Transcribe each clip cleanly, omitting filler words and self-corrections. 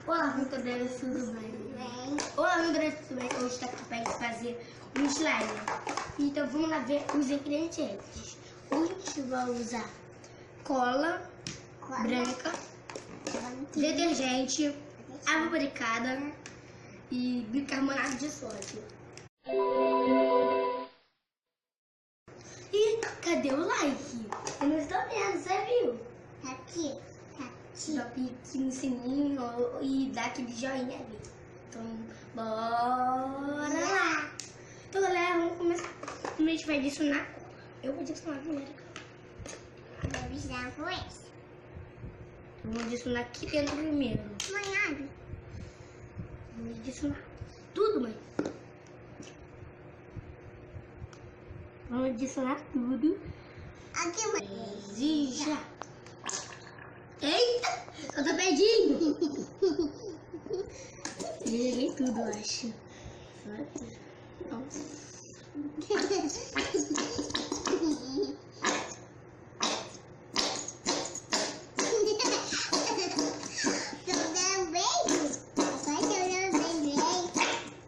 Olá, brincadeira, tudo bem? Olá, brincadeira, tudo bem? Hoje está aqui para fazer um slime. Então vamos lá ver os ingredientes. Hoje a gente vai usar cola branca, detergente, água barricada e bicarbonato de sódio. E cadê o like? Eu não estou vendo, você viu? Tá aqui. Só clique no sininho e dá aquele joinha ali. Então, bora lá! Então, galera, vamos começar. Primeiro a gente vai adicionar. Eu vou adicionar primeiro. Vou avisar com esse. Vamos adicionar aqui dentro primeiro. Mãe, abre. Vamos adicionar tudo, mãe. Vamos adicionar tudo. Aqui, mãe. E já. Eita! Eu tô perdido! Joguei tudo, eu acho. Nossa.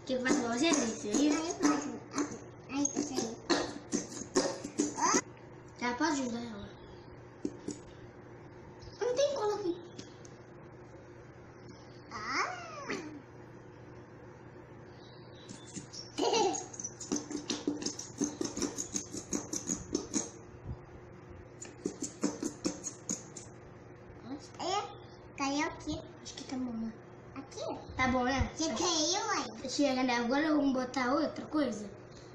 Que eu faço pra você, Alice? Já pode ajudar ela. Não tem cola aqui. Caiu aqui. Acho que tá bom, né? Aqui? Tá bom, né? Já caiu, mãe? Chega, né? Agora vamos botar outra coisa?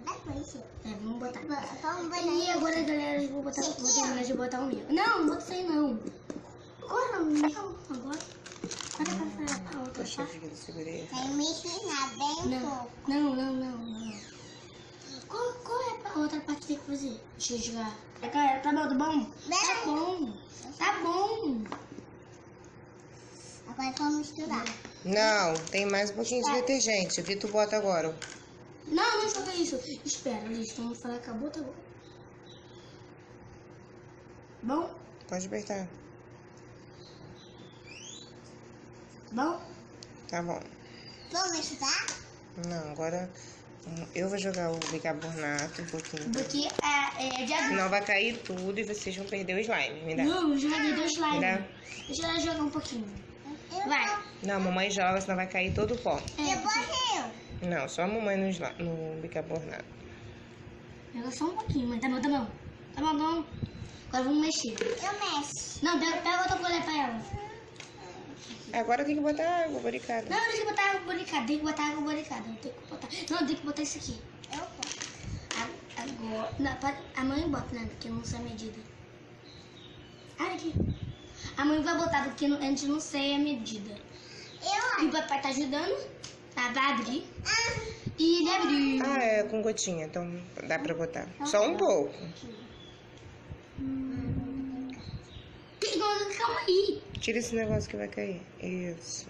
Depois. Vamos botar. Vamos botar. E agora, galera, eu vou botar. Vou terminar de botar o meu. Não bota isso aí, não. Agora, não. Agora. Agora vai fazer a outra Poxa parte. vida, segurei. Vai me ensinar bem pouco. Não. Qual é a outra parte que tem que fazer? Deixa eu jogar. Galera, tá bom, tá bom? Tá bom. Tá bom. Agora vamos misturar. Não, tem mais um pouquinho de detergente. O Vitor bota agora. Não joga isso. Espera, gente. Vamos falar que acabou, tá bom? Bom? Pode apertar. Bom? Tá bom. Vamos misturar? Não, agora eu vou jogar o bicarbonato um pouquinho. Porque é de adulto. Senão vai cair tudo e vocês vão perder o slime. Me dá. Não, eu joguei dois slime. Me dá. Deixa ela jogar um pouquinho. Vai. Não, a mamãe joga, senão vai cair todo o pó. Depois eu. Não, só a mamãe no bicarbonato. Joga só um pouquinho, mas tá bom. Tá bom. Agora vamos mexer. Eu mexo. Não, pega outra colher pra ela. Agora tem que botar água barricada. Não, tem que botar água barricada. Não, tem que botar isso aqui. Eu posso. Agora. Não, a mãe bota, né? Porque eu não sei a medida. Olha aqui. A mãe vai botar porque a gente não sei a medida. E o papai tá ajudando. Vai abrir. E ele abriu. Ah, é com gotinha, então dá pra botar. Só um pouco. Calma aí. Tira esse negócio que vai cair. Isso.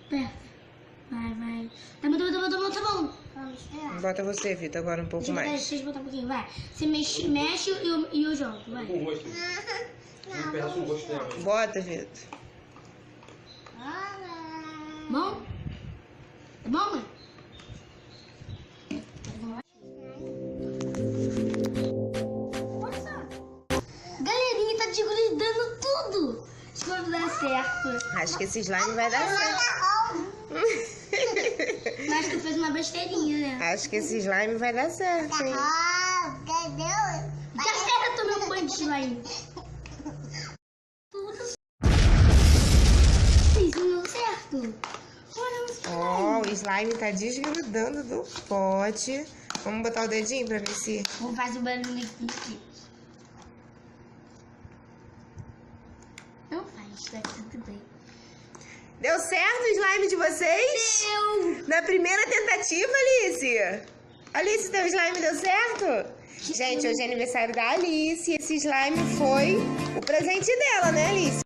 Vai. Tá bom. Vamos misturar. Bota você, Vitor, agora um pouco mais. Deixa eu botar um pouquinho, vai. Você mexe e eu jogo, vai. O rosto. Um pedaço no rosto dela. Bota, Vitor. Bom? Tá bom, mãe? Galerinha, tá desgrudando tudo. Acho que vai dar certo. Acho que esse slime vai dar certo. Mas tu fez uma besteirinha, né? Acho que esse slime vai dar certo, hein? Cadê? Já certo, meu banho de slime. Tudo deu certo. Olha o Ó, o slime tá desgrudando do pote. Vamos botar o dedinho pra ver se... Vou fazer o barulho aqui. Não faz, vai tudo bem. Deu certo o slime de vocês? Deu! Na primeira tentativa, Alice? Alice, teu slime deu certo? Gente, hoje é aniversário da Alice. Esse slime foi o presente dela, né, Alice?